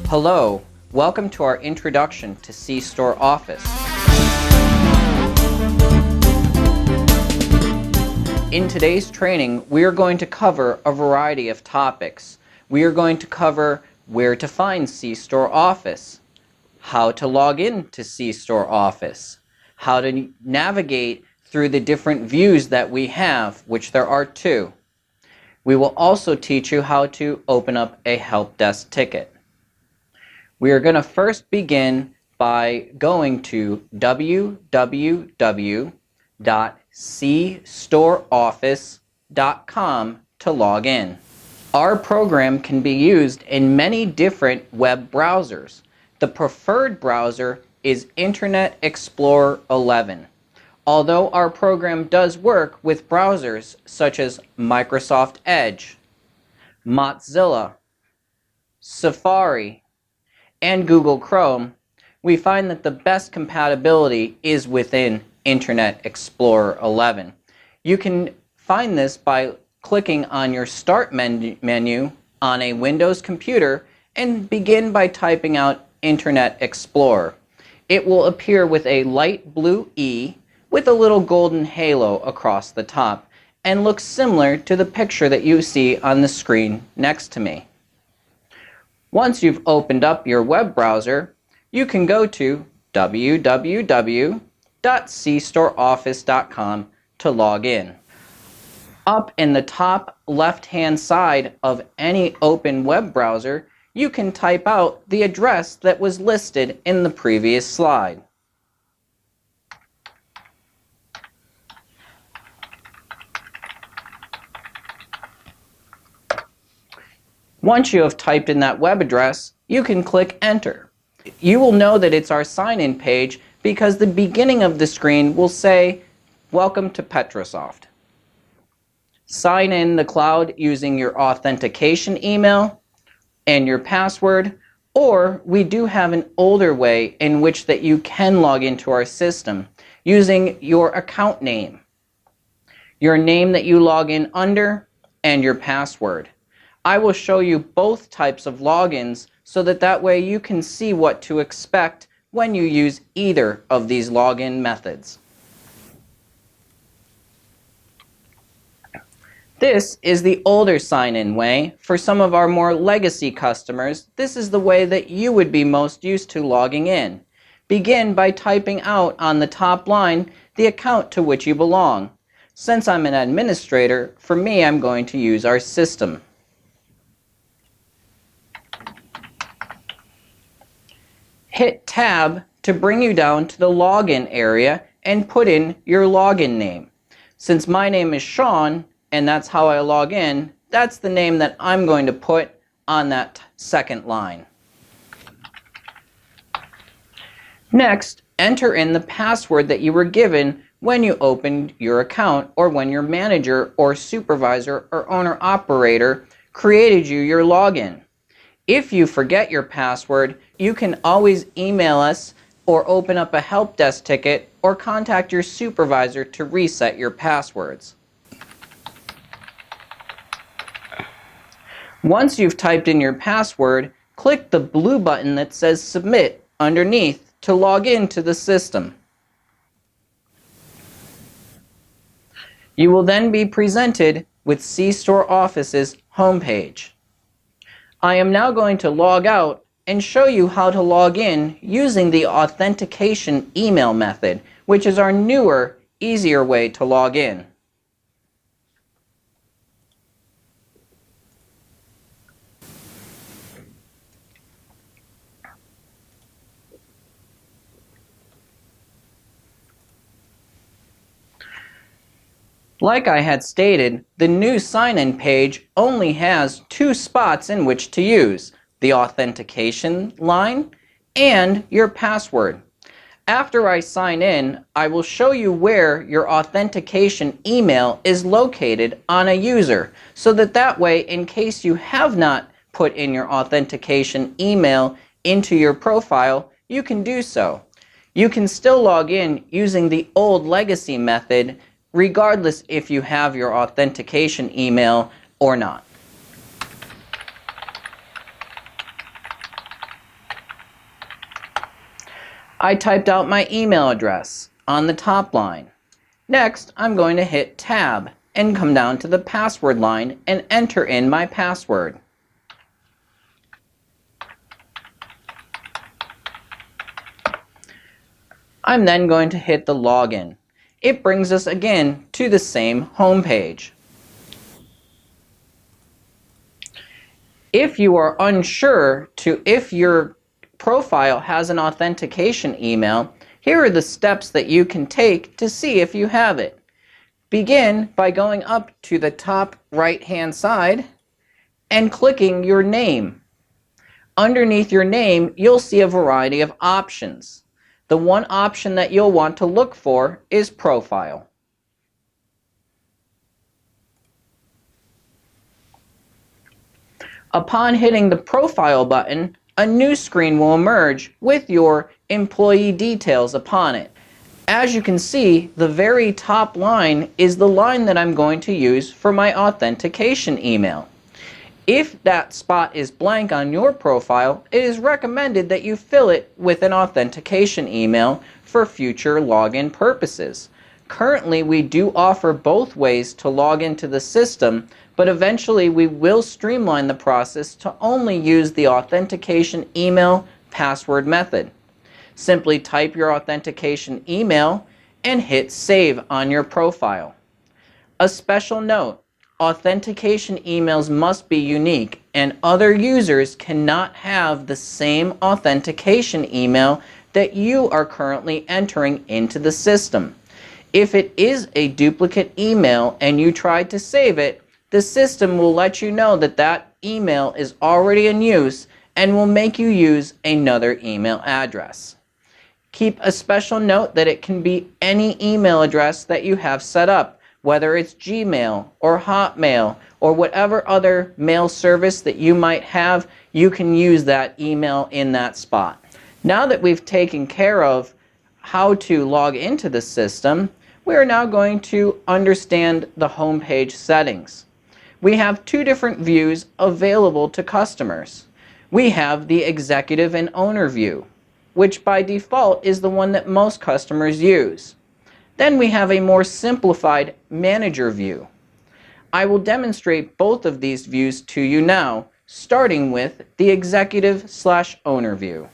Hello, welcome to our introduction to CStoreOffice. In today's training, we are going to cover a variety of topics. We are going to cover where to find CStoreOffice, how to log in to CStoreOffice, how to navigate through the different views that we have, which there are two. We will also teach you how to open up a help desk ticket. We are going to first begin by going to www.CStoreOffice.com to log in. Our program can be used in many different web browsers. The preferred browser is Internet Explorer 11. Although our program does work with browsers such as Microsoft Edge, Mozilla, Safari, and Google Chrome, we find that the best compatibility is within Internet Explorer 11. You can find this by clicking on your Start menu on a Windows computer and begin by typing out Internet Explorer. It will appear with a light blue E with a little golden halo across the top and looks similar to the picture that you see on the screen next to me. Once you've opened up your web browser, you can go to www.CStoreOffice.com to log in. Up in the top left-hand side of any open web browser, you can type out the address that was listed in the previous slide. Once you have typed in that web address, you can click Enter. You will know that it's our sign-in page because the beginning of the screen will say, "Welcome to Petrosoft." Sign in the cloud using your authentication email and your password, or we do have an older way in which that you can log into our system using your account name, your name that you log in under, and your password. I will show you both types of logins so that way you can see what to expect when you use either of these login methods. This is the older sign-in way. For some of our more legacy customers, this is the way that you would be most used to logging in. Begin by typing out on the top line the account to which you belong. Since I'm an administrator, for me I'm going to use our system. Hit Tab to bring you down to the login area and put in your login name. Since my name is Sean and that's how I log in, that's the name that I'm going to put on that second line. Next, enter in the password that you were given when you opened your account or when your manager or supervisor or owner-operator created you your login. If you forget your password, you can always email us or open up a help desk ticket or contact your supervisor to reset your passwords. Once you've typed in your password, click the blue button that says Submit underneath to log into the system. You will then be presented with CStoreOffice's homepage. I am now going to log out and show you how to log in using the authentication email method, which is our newer, easier way to log in. Like I had stated, the new sign-in page only has two spots in which to use, the authentication line and your password. After I sign in, I will show you where your authentication email is located on a user, so that way, in case you have not put in your authentication email into your profile, you can do so. You can still log in using the old legacy method regardless if you have your authentication email or not. I typed out my email address on the top line. Next, I'm going to hit Tab and come down to the password line and enter in my password. I'm then going to hit the login. It brings us again to the same home page. If you are unsure if your profile has an authentication email, here are the steps that you can take to see if you have it. Begin by going up to the top right-hand side and clicking your name. Underneath your name, you'll see a variety of options. The one option that you'll want to look for is Profile. Upon hitting the Profile button, a new screen will emerge with your employee details upon it. As you can see, the very top line is the line that I'm going to use for my authentication email. If that spot is blank on your profile, it is recommended that you fill it with an authentication email for future login purposes. Currently, we do offer both ways to log into the system, but eventually we will streamline the process to only use the authentication email password method. Simply type your authentication email and hit Save on your profile. A special note: authentication emails must be unique, and other users cannot have the same authentication email that you are currently entering into the system. If it is a duplicate email and you try to save it, the system will let you know that that email is already in use and will make you use another email address. Keep a special note that it can be any email address that you have set up, whether it's Gmail or Hotmail or whatever other mail service that you might have. You can use that email in that spot. Now that we've taken care of how to log into the system, we are now going to understand the home page settings. We have two different views available to customers. We have the Executive and Owner view, which by default is the one that most customers use. Then we have a more simplified Manager view. I will demonstrate both of these views to you now, starting with the Executive/Owner view.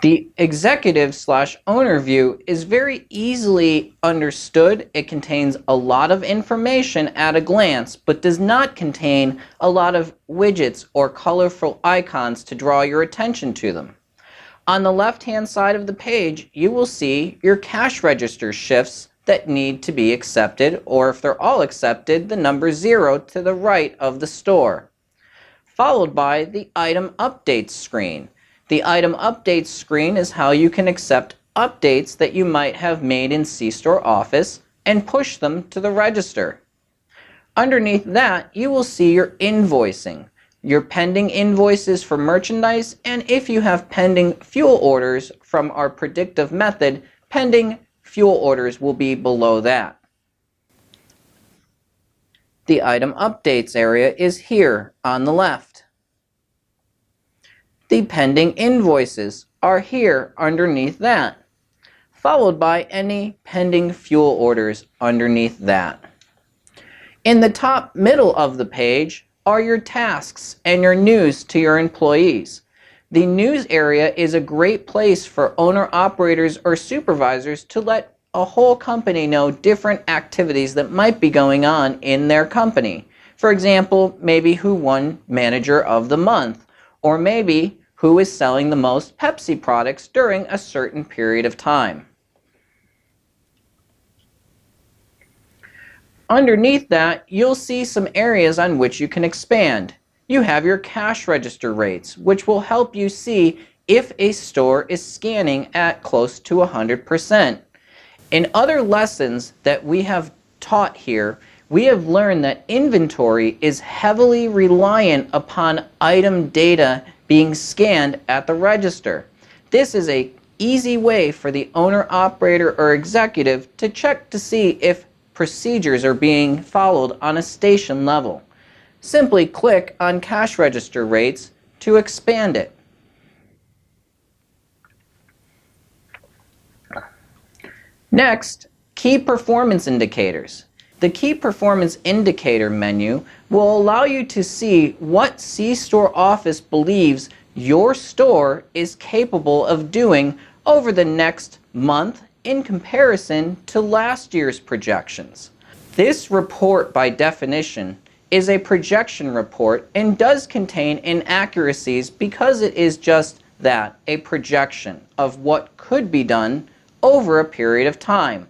The Executive/Owner view is very easily understood. It contains a lot of information at a glance, but does not contain a lot of widgets or colorful icons to draw your attention to them. On the left-hand side of the page, you will see your cash register shifts that need to be accepted, or if they're all accepted, the number 0 to the right of the store, followed by the Item Updates screen. The Item Updates screen is how you can accept updates that you might have made in CStoreOffice and push them to the register. Underneath that, you will see your invoicing, your pending invoices for merchandise, and if you have pending fuel orders from our predictive method, pending fuel orders will be below that. The Item Updates area is here on the left. The pending invoices are here underneath that, followed by any pending fuel orders underneath that. In the top middle of the page are your tasks and your news to your employees. The news area is a great place for owner-operators or supervisors to let a whole company know different activities that might be going on in their company. For example, maybe who won Manager of the Month, or maybe who is selling the most Pepsi products during a certain period of time. Underneath that, you'll see some areas on which you can expand. You have your cash register rates, which will help you see if a store is scanning at close to 100%. In other lessons that we have taught here, we have learned that inventory is heavily reliant upon item data being scanned at the register. This is an easy way for the owner, operator, or executive to check to see if procedures are being followed on a station level. Simply click on cash register rates to expand it. Next, key performance indicators. The Key Performance Indicator menu will allow you to see what CStoreOffice believes your store is capable of doing over the next month in comparison to last year's projections. This report, by definition, is a projection report and does contain inaccuracies because it is just that, a projection of what could be done over a period of time.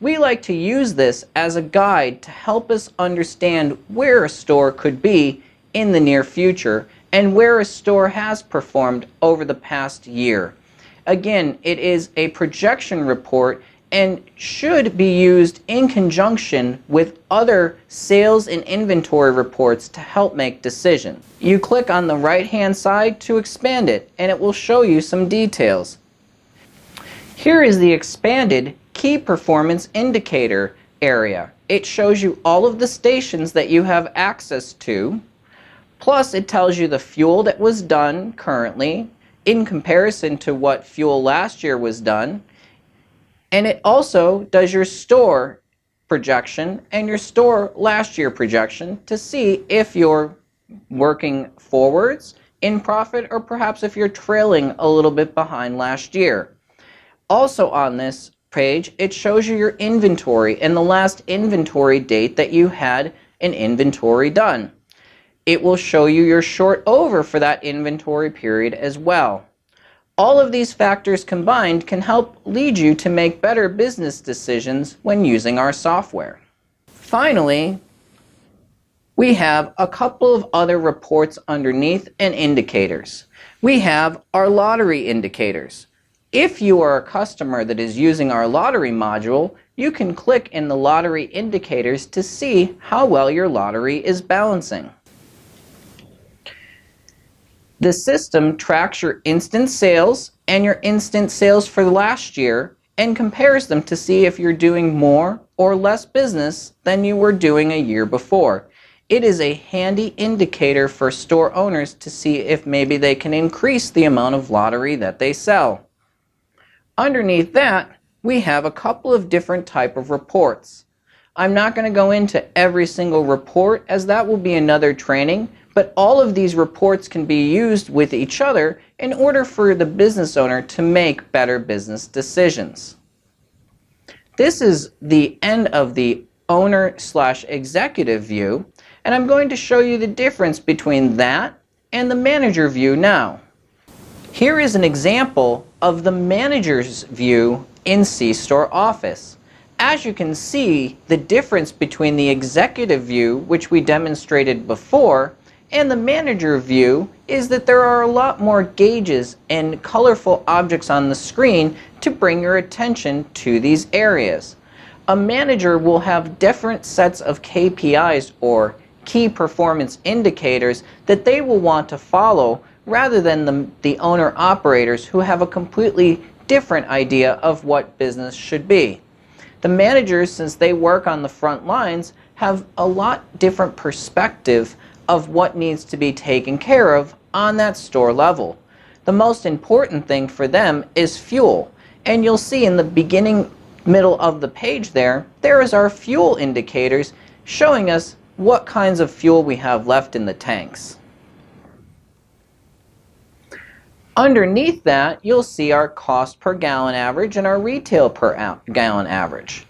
We like to use this as a guide to help us understand where a store could be in the near future and where a store has performed over the past year. Again, it is a projection report and should be used in conjunction with other sales and inventory reports to help make decisions. You click on the right-hand side to expand it, and it will show you some details. Here is the expanded Key Performance Indicator area. It shows you all of the stations that you have access to, plus it tells you the fuel that was done currently in comparison to what fuel last year was done, and it also does your store projection and your store last year projection to see if you're working forwards in profit or perhaps if you're trailing a little bit behind last year. Also on this page, it shows you your inventory and the last inventory date that you had an inventory done. It will show you your short over for that inventory period as well. All of these factors combined can help lead you to make better business decisions when using our software. Finally, we have a couple of other reports underneath and indicators. We have our lottery indicators. If you are a customer that is using our lottery module, you can click in the lottery indicators to see how well your lottery is balancing. The system tracks your instant sales and your instant sales for last year and compares them to see if you're doing more or less business than you were doing a year before. It is a handy indicator for store owners to see if maybe they can increase the amount of lottery that they sell. Underneath that, we have a couple of different type of reports. I'm not going to go into every single report as that will be another training, but all of these reports can be used with each other in order for the business owner to make better business decisions. This is the end of the owner/executive view, and I'm going to show you the difference between that and the manager view now. Here is an example of the manager's view in CStoreOffice. As you can see, the difference between the executive view, which we demonstrated before, and the manager view is that there are a lot more gauges and colorful objects on the screen to bring your attention to these areas. A manager will have different sets of KPIs or key performance indicators that they will want to follow rather than the owner-operators who have a completely different idea of what business should be. The managers, since they work on the front lines, have a lot different perspective of what needs to be taken care of on that store level. The most important thing for them is fuel, and you'll see in the beginning middle of the page there is our fuel indicators showing us what kinds of fuel we have left in the tanks. Underneath that, you'll see our cost per gallon average and our retail per gallon average.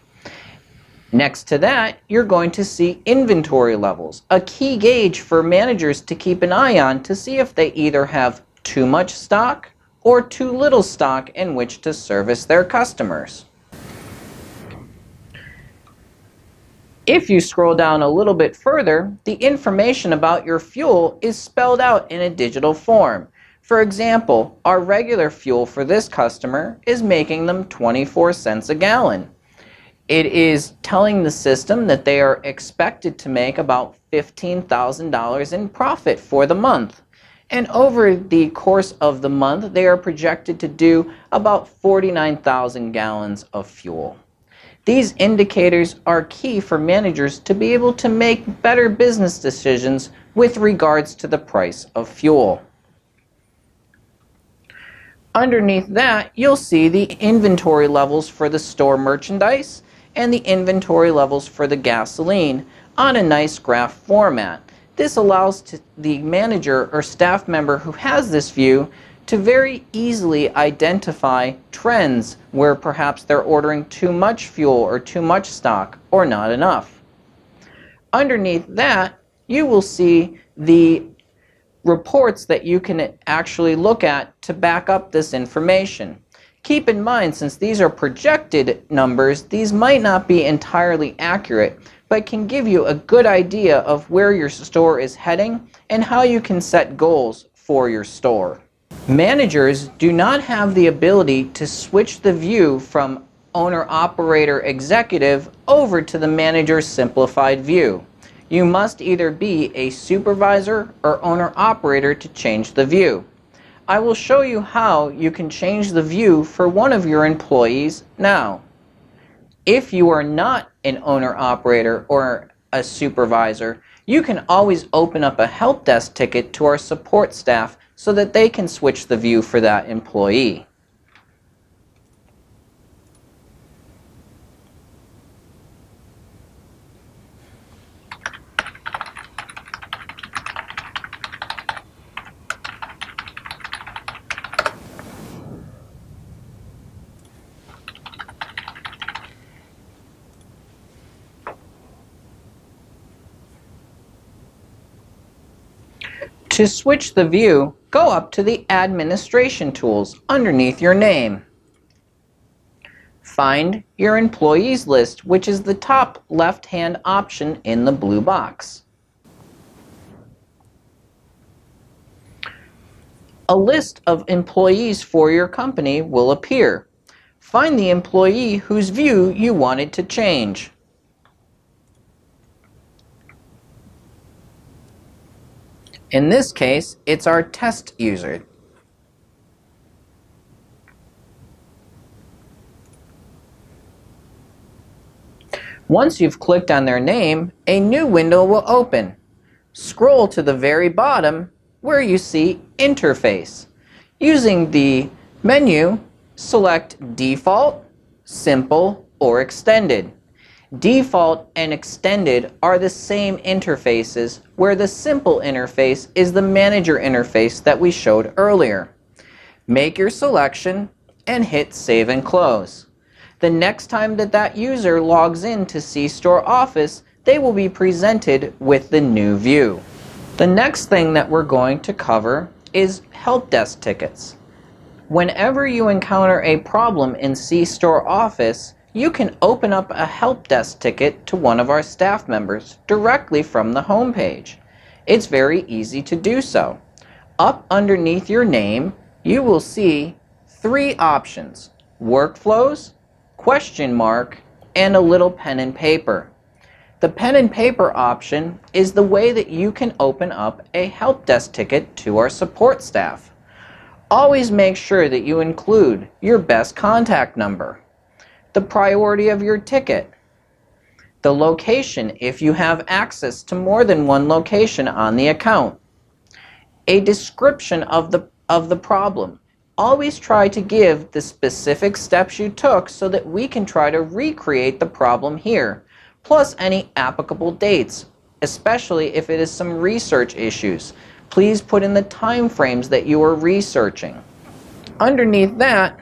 Next to that, you're going to see inventory levels, a key gauge for managers to keep an eye on to see if they either have too much stock or too little stock in which to service their customers. If you scroll down a little bit further, the information about your fuel is spelled out in a digital form. For example, our regular fuel for this customer is making them 24 cents a gallon. It is telling the system that they are expected to make about $15,000 in profit for the month. And over the course of the month, they are projected to do about 49,000 gallons of fuel. These indicators are key for managers to be able to make better business decisions with regards to the price of fuel. Underneath that, you'll see the inventory levels for the store merchandise and the inventory levels for the gasoline on a nice graph format. This allows the manager or staff member who has this view to very easily identify trends where perhaps they're ordering too much fuel or too much stock or not enough. Underneath that, you will see the reports that you can actually look at to back up this information. Keep in mind, since these are projected numbers, these might not be entirely accurate, but can give you a good idea of where your store is heading and how you can set goals for your store. Managers do not have the ability to switch the view from owner-operator executive over to the manager's simplified view. You must either be a supervisor or owner-operator to change the view. I will show you how you can change the view for one of your employees now. If you are not an owner-operator or a supervisor, you can always open up a help desk ticket to our support staff so that they can switch the view for that employee. To switch the view, go up to the Administration tools underneath your name. Find your Employees list, which is the top left-hand option in the blue box. A list of employees for your company will appear. Find the employee whose view you wanted to change. In this case, it's our test user. Once you've clicked on their name, a new window will open. Scroll to the very bottom where you see Interface. Using the menu, select Default, Simple, or Extended. Default and Extended are the same interfaces, where the simple interface is the manager interface that we showed earlier. Make your selection and hit Save and Close. The next time that user logs in to CStoreOffice, they will be presented with the new view. The next thing that we're going to cover is help desk tickets. Whenever you encounter a problem in CStoreOffice, you can open up a help desk ticket to one of our staff members directly from the home page. It's very easy to do so. Up underneath your name, you will see three options: workflows, question mark, and a little pen and paper. The pen and paper option is the way that you can open up a help desk ticket to our support staff. Always make sure that you include your best contact number, the priority of your ticket, the location if you have access to more than one location on the account, a description of the problem. Always try to give the specific steps you took so that we can try to recreate the problem here, plus any applicable dates, especially if it is some research issues. Please put in the time frames that you are researching. Underneath that,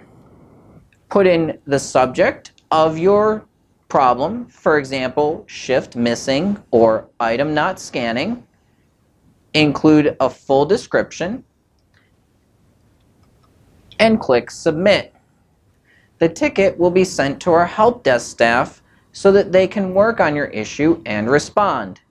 put in the subject of your problem, for example, shift missing or item not scanning. Include a full description and click Submit. The ticket will be sent to our help desk staff so that they can work on your issue and respond.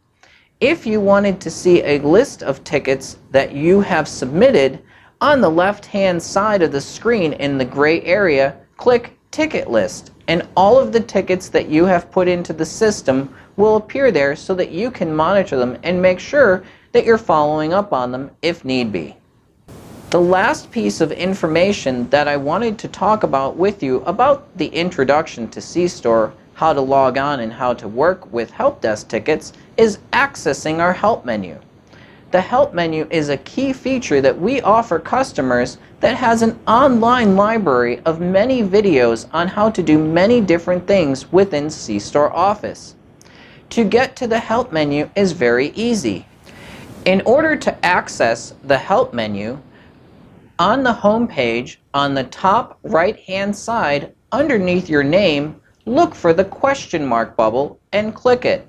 If you wanted to see a list of tickets that you have submitted, on the left-hand side of the screen in the gray area, click ticket list, and all of the tickets that you have put into the system will appear there so that you can monitor them and make sure that you're following up on them if need be. The last piece of information that I wanted to talk about with you about the introduction to CStore, how to log on and how to work with help desk tickets, is accessing our help menu. The help menu is a key feature that we offer customers that has an online library of many videos on how to do many different things within CStoreOffice. To get to the help menu is very easy. In order to access the help menu, on the home page, on the top right-hand side, underneath your name, look for the question mark bubble and click it.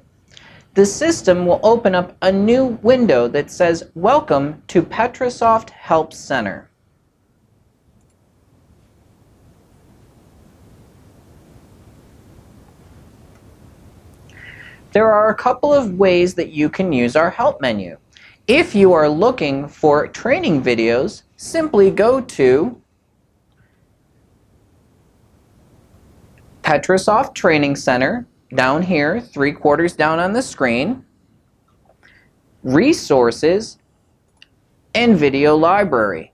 The system will open up a new window that says, "Welcome to Petrosoft Help Center." There are a couple of ways that you can use our help menu. If you are looking for training videos, simply go to Petrosoft Training Center, down here, 3/4 down on the screen, Resources, and Video Library.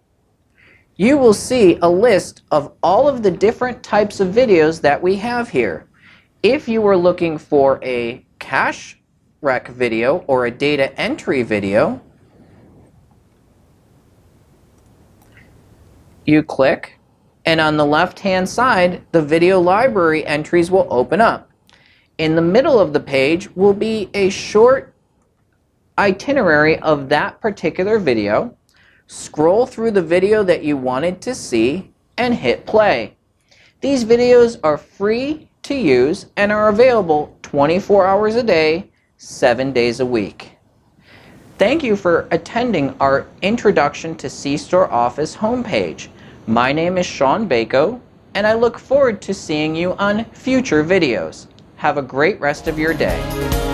You will see a list of all of the different types of videos that we have here. If you are looking for a cash rec video or a data entry video, you click, and on the left-hand side, the video library entries will open up. In the middle of the page will be a short itinerary of that particular video. Scroll through the video that you wanted to see and hit play. These videos are free to use and are available 24 hours a day, 7 days a week. Thank you for attending our Introduction to CStoreOffice homepage. My name is Sean Bako, and I look forward to seeing you on future videos. Have a great rest of your day.